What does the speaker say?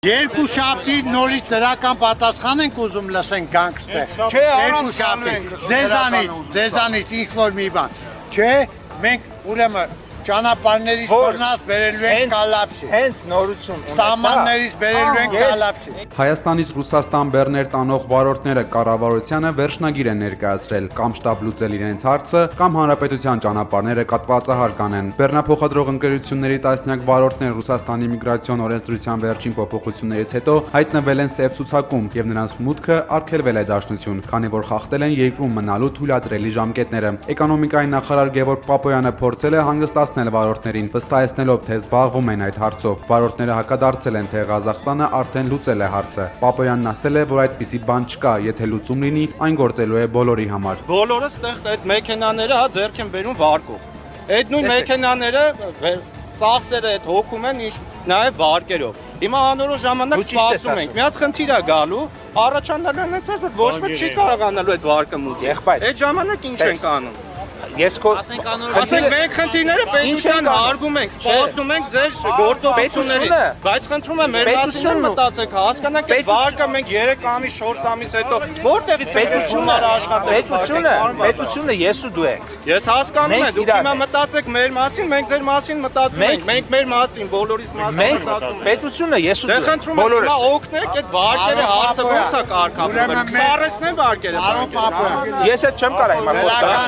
Երկու շաբթի նորից դրական պատասխան ենք ուզում լսենք գանգստեր։ Չէ, Երկու շաբթի։ Ձեզանից ինչ-որ մի բան։ Չէ, մենք ուրեմն ճանապարհներից բռնած բերելու ենք կալապսի։ Հենց նորություն Սահմաններից բերելու ենք կալապսի։ Հայաստանից Ռուսաստան բեռներ տանող վարորդները կառավարությանը վերջնագիր են ներկայացրել կամ շտաբ լուծել իրենց հարցը, կամ հանրապետության ճանապարհները կատվածահար կանեն։ Բեռնափոխադրող ընկերությունների տասնյակ վարորդներ Ռուսաստանի միգրացիոն օրենսդրության վերջին փոփոխություններից հետո հայտնվել են սև ցուցակում եւ նրանց մուտքը արգելվել է դաշնություն, քանի որ խախտել են երկրում մնալու թույլատրելի ժամկետները։ Էկոնոմիկայի նախարար Գևորգ Պապոյանը փորձել է հանգստացնել վարորդներին, վստահեցնելով, թե զբաղվում են այդ հարցով։ Վարորդները հակադարձել են, թե Ղազախստանը արդեն լուծել է հարցը։ Պապոյանն ասել է, որ այդպիսի բան չկա, եթե լուծում լինի, այն գործելու է բոլորի համար։ Բոլորը ստեղ այդ մեքենաները հա ձեռք են բերում վարկով։ Այդ նույն մեքենաները ծախսերը այդ հոգում են ինչ նաև վարկերով։ Հիմա անորոշ ժամանակ սպասում ենք։ Մի հատ խնդիր է գալու, առաջանալն է ցած ոչ ոք չի կարողանալու այդ վարկը մուտել։ Այդ ժամանակ ինչ ենք անում։ Ասենք մենք խնդիրները պետության հարգում ենք, սպասում ենք ձեր գործողությունների, բայց խնդրում եմ մեր մասին մտածեք, հասկանանք այդ վարկը մենք 3 ամիս 4 ամիս հետո որտեղից պետությունը աշխատել։ Պետությունը ես ու դու ենք։ Ես հասկանում եմ, դուք հիմա մտածեք մեր մասին, մենք ձեր մասին մտածում ենք, մենք մեր մասին, բոլորիս մասին մտածում ենք։ Պետությունը ես ու Դե դու ենք։ խնդրում եմ հիմա օգնեք այդ վարկերը հարցը ոնց է կարգավորվում։ Սարեսնեն վարկերը։ Ես էլ չեմ կարող հիմա խոստալ։